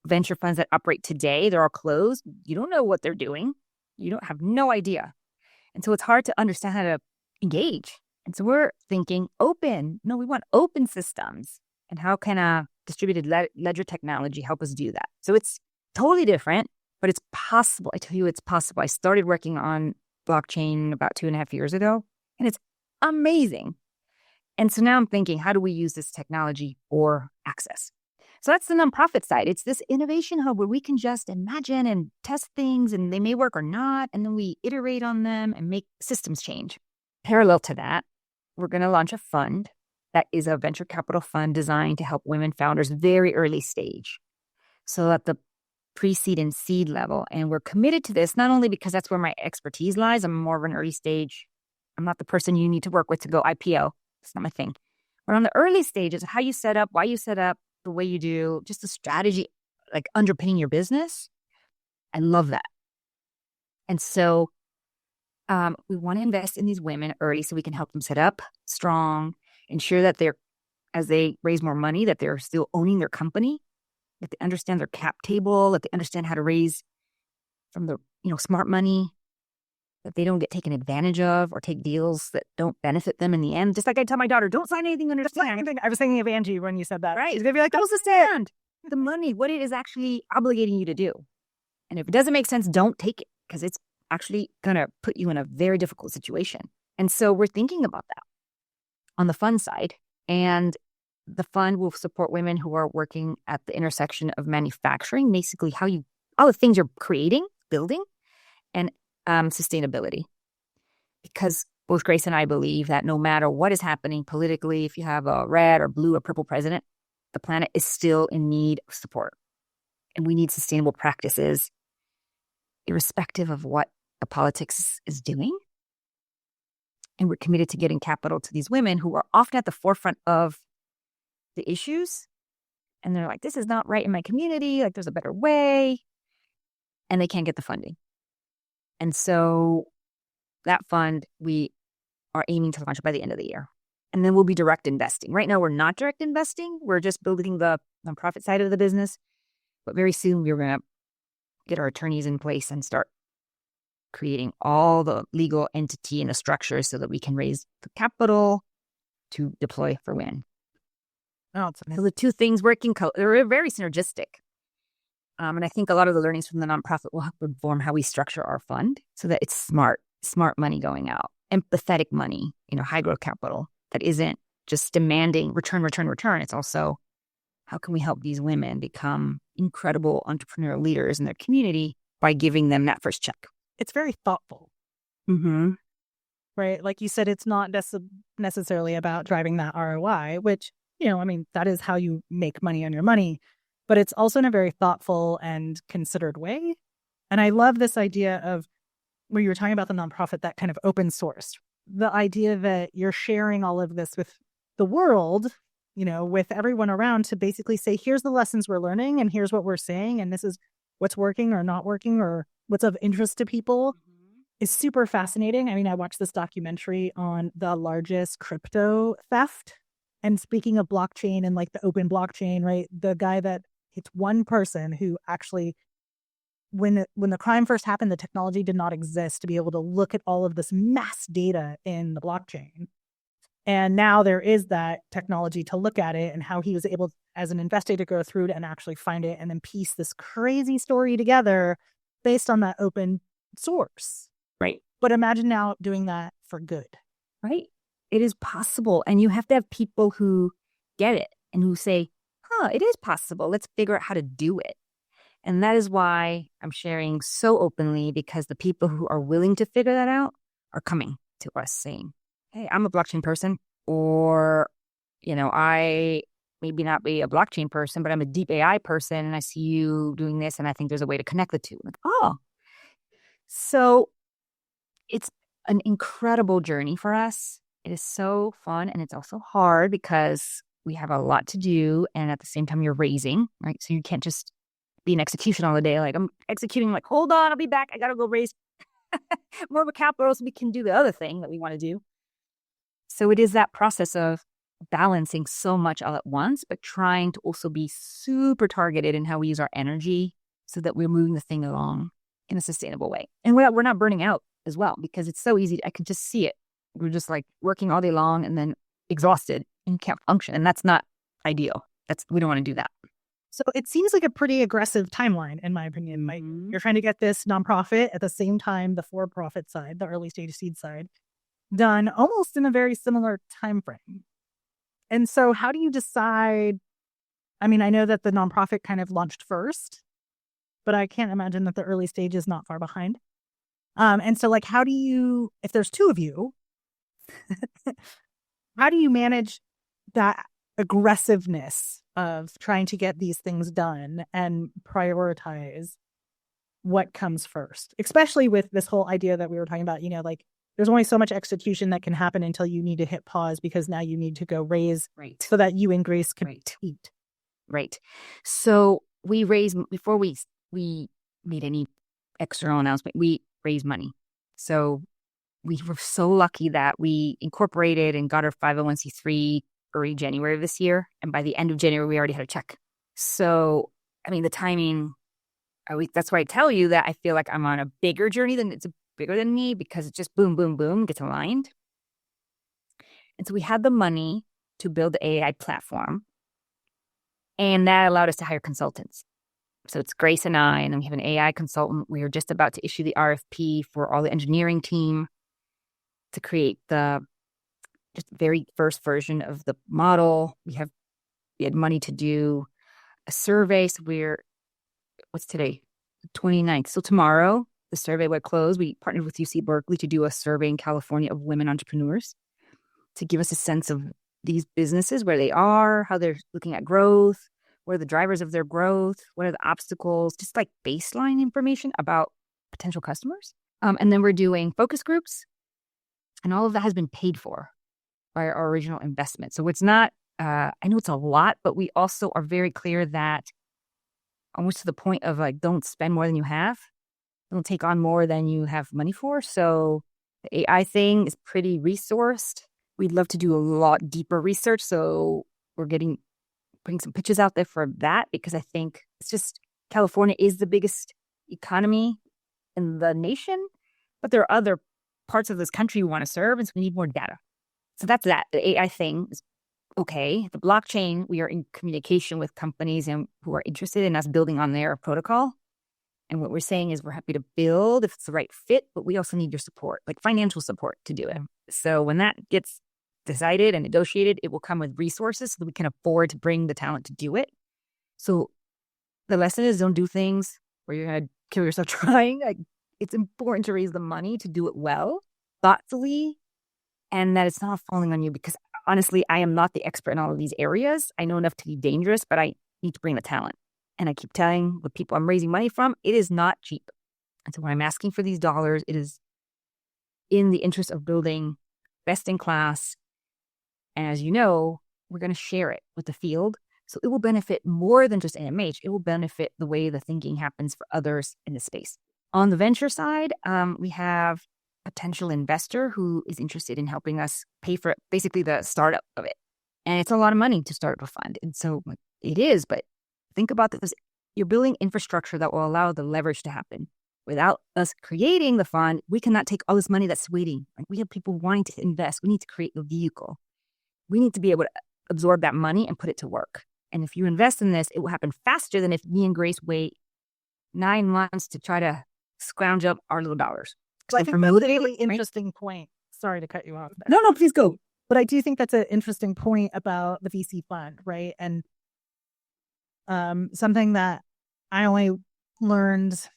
venture funds that operate today, they're all closed. You don't know what they're doing. You don't have no idea. And so it's hard to understand how to engage. And so we're thinking open. No, we want open systems. And how can a distributed ledger technology help us do that? So it's totally different. but it's possible. I tell you, it's possible. I started working on blockchain about 2.5 years ago, and it's amazing. And so now I'm thinking, how do we use this technology for access? So that's the nonprofit side. It's this innovation hub where we can just imagine and test things, and they may work or not, and then we iterate on them and make systems change. Parallel to that, we're going to launch a fund that is a venture capital fund designed to help women founders very early stage. So at the pre-seed and seed level. And we're committed to this, not only because that's where my expertise lies. I'm more of an early stage. I'm not the person you need to work with to go IPO. It's not my thing. But on the early stages, how you set up, why you set up, the way you do, just the strategy, like underpinning your business. I love that. And so we want to invest in these women early so we can help them set up strong, ensure that as they raise more money, that they're still owning their company, that they understand their cap table, that they understand how to raise from the, smart money, that they don't get taken advantage of or take deals that don't benefit them in the end. Just like I tell my daughter, don't sign anything under the stand. I was thinking of Angie when you said that. Right. She's going to be like, don't stand. The money, what it is actually obligating you to do. And if it doesn't make sense, don't take it, because it's actually going to put you in a very difficult situation. And so we're thinking about that on the fund side. And the fund will support women who are working at the intersection of manufacturing, basically all the things you're creating, building, and sustainability. Because both Grace and I believe that no matter what is happening politically, if you have a red or blue or purple president, the planet is still in need of support. And we need sustainable practices, irrespective of what the politics is doing. And we're committed to getting capital to these women who are often at the forefront of the issues. And they're like, this is not right in my community. Like, there's a better way. And they can't get the funding. And so that fund, we are aiming to launch by the end of the year. And then we'll be direct investing. Right now, we're not direct investing. We're just building the nonprofit side of the business. But very soon, we're going to get our attorneys in place and start creating all the legal entity and the structure so that we can raise the capital to deploy for women. Oh, it's amazing. So the two things working, they're very synergistic. And I think a lot of the learnings from the nonprofit will help inform how we structure our fund so that it's smart money going out, empathetic money, high growth capital that isn't just demanding return. It's also, how can we help these women become incredible entrepreneurial leaders in their community by giving them that first check? It's very thoughtful. Mm-hmm. Right? Like you said, it's not necessarily about driving that ROI, which, that is how you make money on your money. But it's also in a very thoughtful and considered way. And I love this idea of where you were talking about the nonprofit, that kind of open sourced. The idea that you're sharing all of this with the world, with everyone around to basically say, here's the lessons we're learning and here's what we're saying. And this is what's working or not working or what's of interest to people is super fascinating. I mean, I watched this documentary on the largest crypto theft. And speaking of blockchain and like the open blockchain, right? The guy that it's one person who actually, when the crime first happened, the technology did not exist to be able to look at all of this mass data in the blockchain. And now there is that technology to look at it, and how he was able, as an investigator, to go through it and actually find it and then piece this crazy story together based on that open source. Right. But imagine now doing that for good. Right. It is possible. And you have to have people who get it and who say, it is possible. Let's figure out how to do it. And that is why I'm sharing so openly, because the people who are willing to figure that out are coming to us saying, hey, I'm a blockchain person, or, I maybe not be a blockchain person, but I'm a deep AI person, and I see you doing this, and I think there's a way to connect the two. Like, so it's an incredible journey for us. It is so fun, and it's also hard because we have a lot to do, and at the same time you're raising, right? So you can't just be in execution all the day. Like, I'm executing, like, hold on, I'll be back. I got to go raise more of a capital so we can do the other thing that we want to do. So it is that process of balancing so much all at once, but trying to also be super targeted in how we use our energy so that we're moving the thing along in a sustainable way. And we're not burning out as well, because it's so easy. I could just see it. We're just like working all day long and then exhausted and can't function. And that's not ideal. We don't want to do that. So it seems like a pretty aggressive timeline, in my opinion. Like you're trying to get this nonprofit at the same time the for-profit side, the early stage seed side, done almost in a very similar time frame. And so how do you decide? I mean, I know that the nonprofit kind of launched first, but I can't imagine that the early stage is not far behind. And so like, how do you, if there's two of you, how do you manage that aggressiveness of trying to get these things done and prioritize what comes first, especially with this whole idea that we were talking about, like there's only so much execution that can happen until you need to hit pause because now you need to go raise so that you and Grace can eat. Right. So we raised, before we made any external announcement, we raised money. So we were so lucky that we incorporated and got our 501c3 early January of this year. And by the end of January, we already had a check. So, I mean, the timing, that's why I tell you that I feel like I'm on a bigger journey it's bigger than me, because it's just boom, boom, boom, gets aligned. And so we had the money to build the AI platform. And that allowed us to hire consultants. So it's Grace and I, and then we have an AI consultant. We are just about to issue the RFP for all the engineering team to create the just very first version of the model. We had money to do a survey. So what's today? The 29th. So tomorrow, the survey would close. We partnered with UC Berkeley to do a survey in California of women entrepreneurs to give us a sense of these businesses, where they are, how they're looking at growth, what are the drivers of their growth, what are the obstacles, just like baseline information about potential customers. And then we're doing focus groups, and all of that has been paid for by our original investment. So it's not, I know it's a lot, but we also are very clear that almost to the point of like, don't spend more than you have. Don't take on more than you have money for. So the AI thing is pretty resourced. We'd love to do a lot deeper research. So we're putting some pitches out there for that, because I think it's just California is the biggest economy in the nation, but there are other parts of this country we want to serve, and so we need more data. So that's that. The AI thing is okay. The blockchain, we are in communication with companies and who are interested in us building on their protocol. And what we're saying is we're happy to build if it's the right fit, but we also need your support, like financial support to do it. So when that gets decided and negotiated, it will come with resources so that we can afford to bring the talent to do it. So the lesson is, don't do things where you're going to kill yourself trying. Like, it's important to raise the money to do it well, thoughtfully, and that it's not falling on you, because honestly, I am not the expert in all of these areas. I know enough to be dangerous, but I need to bring the talent. And I keep telling the people I'm raising money from, it is not cheap. And so when I'm asking for these dollars, it is in the interest of building best in class. And as you know, we're going to share it with the field. So it will benefit more than just AMH. It will benefit the way the thinking happens for others in the space. On the venture side, we have a potential investor who is interested in helping us pay for basically the startup of it. And it's a lot of money to start a fund. And so it is, but think about this. You're building infrastructure that will allow the leverage to happen. Without us creating the fund, we cannot take all this money that's waiting. Like, we have people wanting to invest. We need to create the vehicle. We need to be able to absorb that money and put it to work. And if you invest in this, it will happen faster than if me and Grace wait 9 months to try to scrounge up our little dollars. So I think that's a really interesting point. Sorry to cut you off. No, please go. But I do think that's an interesting point about the VC fund, right? And something that I only learned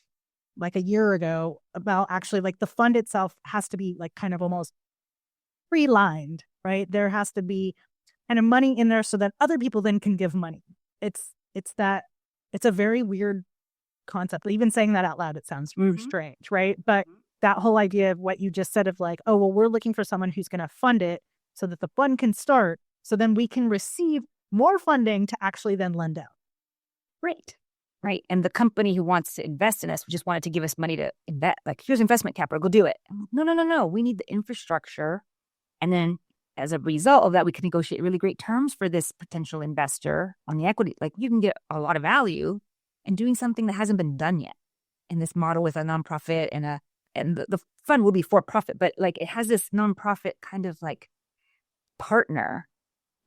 like a year ago about, actually, like, the fund itself has to be like kind of almost pre-lined, right? There has to be kind of money in there so that other people then can give money. It's a very weird concept. Even saying that out loud, it sounds strange, right? But that whole idea of what you just said of like, oh, well, we're looking for someone who's going to fund it so that the fund can start, so then we can receive more funding to actually then lend out. Right. And the company who wants to invest in us just wanted to give us money to invest. Like, here's investment capital, go do it. No. We need the infrastructure. And then as a result of that, we can negotiate really great terms for this potential investor on the equity. Like, you can get a lot of value in doing something that hasn't been done yet in this model with a nonprofit and the fund will be for profit, but like, it has this nonprofit kind of like partner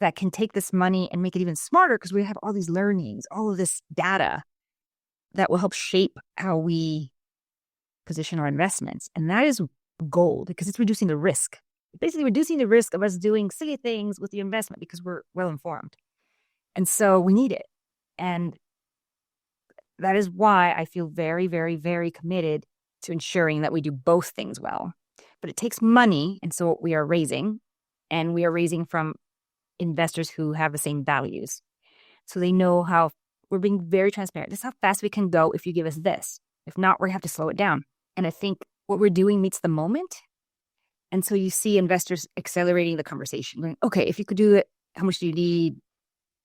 that can take this money and make it even smarter because we have all these learnings, all of this data that will help shape how we position our investments. And that is gold because it's reducing the risk. Basically reducing the risk of us doing silly things with the investment because we're well informed. And so we need it. And that is why I feel very, very, very committed to ensuring that we do both things well. But it takes money. And so we are raising, and we are raising from investors who have the same values. So they know how we're being very transparent. This is how fast we can go if you give us this. If not, we have to slow it down. And I think what we're doing meets the moment. And so you see investors accelerating the conversation, going, okay, if you could do it, how much do you need?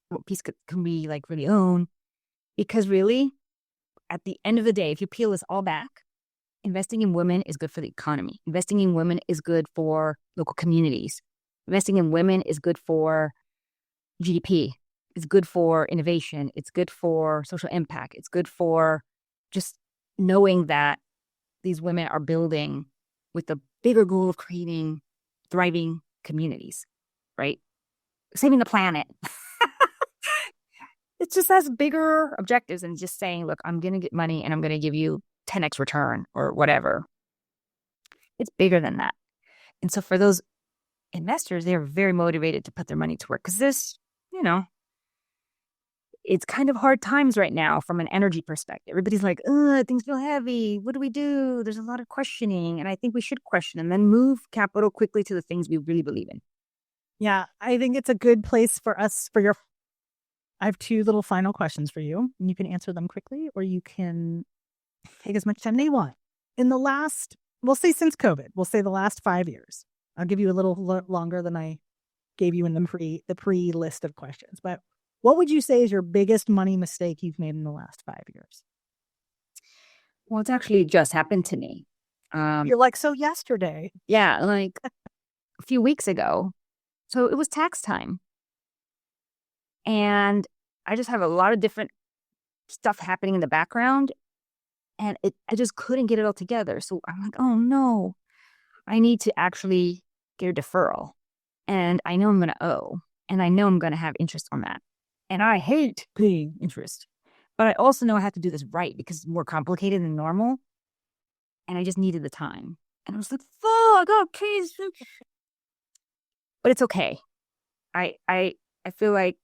What piece can we like really own? Because really, at the end of the day, if you peel this all back, investing in women is good for the economy. Investing in women is good for local communities. Investing in women is good for GDP. It's good for innovation. It's good for social impact. It's good for just knowing that these women are building with the bigger goal of creating thriving communities, right? Saving the planet. It just has bigger objectives than just saying, look, I'm going to get money and I'm going to give you 10x return or whatever. It's bigger than that. And so for those investors, they're very motivated to put their money to work because this, it's kind of hard times right now from an energy perspective. Everybody's like, things feel heavy. What do we do? There's a lot of questioning. And I think we should question and then move capital quickly to the things we really believe in. Yeah, I think it's a good place for us I have two little final questions for you. And you can answer them quickly or you can take as much time as you want. In the last, we'll say since COVID, we'll say the last 5 years. I'll give you a little longer than I gave you in the pre list of questions. But what would you say is your biggest money mistake you've made in the last 5 years? Well, it's actually just happened to me. You're like, so yesterday. Yeah, like a few weeks ago. So it was tax time. And I just have a lot of different stuff happening in the background. And I just couldn't get it all together. So I'm like, oh no, I need to actually get a deferral. And I know I'm going to owe. And I know I'm going to have interest on that. And I hate paying interest. But I also know I have to do this right because it's more complicated than normal. And I just needed the time. And I was like, fuck, okay. But it's okay. I feel like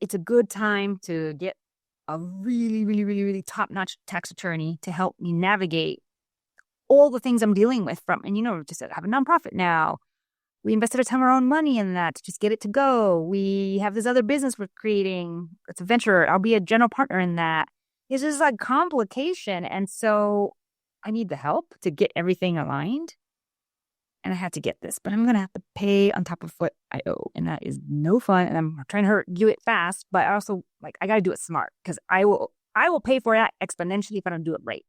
it's a good time to get a really, really, really, really top-notch tax attorney to help me navigate all the things I'm dealing with just have a nonprofit now. We invested a ton of our own money in that to just get it to go. We have this other business we're creating. It's a venture. I'll be a general partner in that. It's just like complication. And so I need the help to get everything aligned. And I had to get this, but I'm going to have to pay on top of what I owe. And that is no fun. And I'm trying to do it fast, but I also I got to do it smart because I will pay for that exponentially if I don't do it right.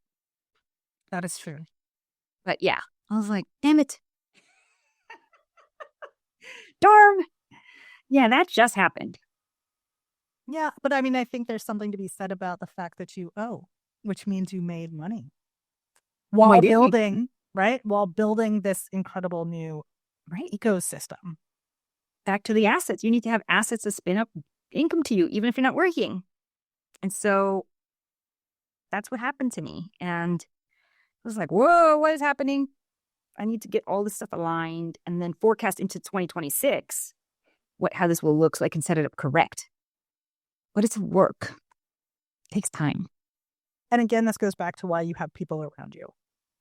That is true. But yeah, I was like, damn it. Darn. Yeah, that just happened. Yeah, but I mean, I think there's something to be said about the fact that you owe, which means you made money while building, right? While building this incredible new ecosystem. Back to the assets. You need to have assets that spin up income to you, even if you're not working. And so that's what happened to me. And I was like, whoa, what is happening? I need to get all this stuff aligned and then forecast into 2026 how this will look so I can set it up correct. But it's work. It takes time. And again, this goes back to why you have people around you,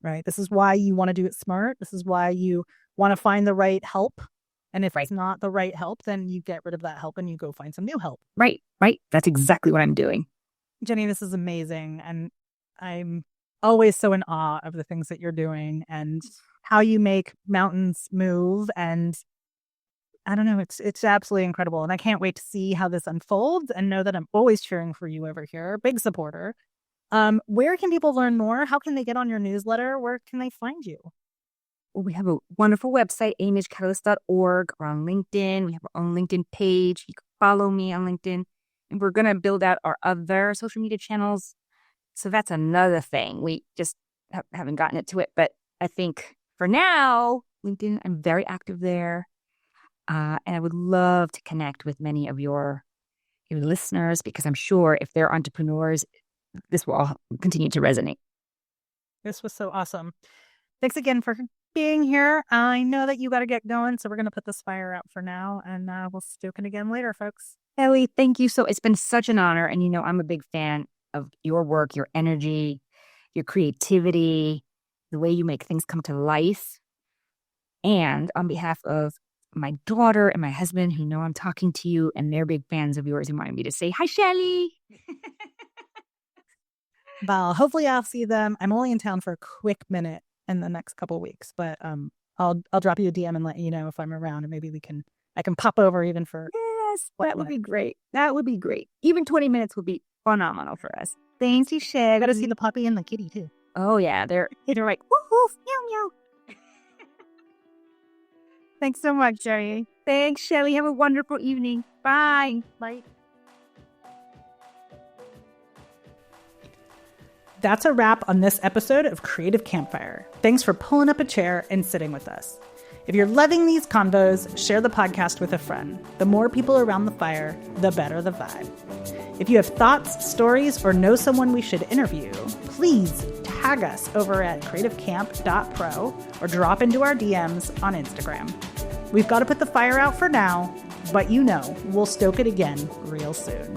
right? This is why you want to do it smart. This is why you want to find the right help. And if it's not the right help, then you get rid of that help and you go find some new help. Right. That's exactly what I'm doing. Jenny, this is amazing. And I'm always so in awe of the things that you're doing and how you make mountains move. And I don't know, it's absolutely incredible. And I can't wait to see how this unfolds and know that I'm always cheering for you over here. Big supporter. Where can people learn more? How can they get on your newsletter? Where can they find you? Well, we have a wonderful website, amhcatalyst.org, or on LinkedIn. We have our own LinkedIn page. You can follow me on LinkedIn. And we're going to build out our other social media channels. So that's another thing. We just haven't gotten it to it. But I think for now, LinkedIn, I'm very active there. And I would love to connect with many of your listeners, because I'm sure if they're entrepreneurs, this will all continue to resonate. This was so awesome. Thanks again for being here. I know that you got to get going, so we're going to put this fire out for now, and we'll stoke it again later, folks. Ellie, thank you. It's been such an honor. And, I'm a big fan of your work, your energy, your creativity, the way you make things come to life. And on behalf of my daughter and my husband, who know I'm talking to you, and they're big fans of yours, and wanted me to say, hi, Shelly. Well, hopefully I'll see them. I'm only in town for a quick minute in the next couple of weeks, but I'll drop you a DM and let you know if I'm around, and maybe I can pop over even for. Yes, that would be great. That would be great. Even 20 minutes would be phenomenal for us. Thank you, Shelly. Got to see the puppy and the kitty too. Oh yeah, they're like woof woof meow meow. Thanks so much, Jerry. Thanks, Shelly. Have a wonderful evening. Bye. Bye. That's a wrap on this episode of Creative Campfire. Thanks for pulling up a chair and sitting with us. If you're loving these convos, share the podcast with a friend. The more people around the fire, the better the vibe. If you have thoughts, stories, or know someone we should interview, please tag us over at creativecamp.pro or drop into our DMs on Instagram. We've got to put the fire out for now, but we'll stoke it again real soon.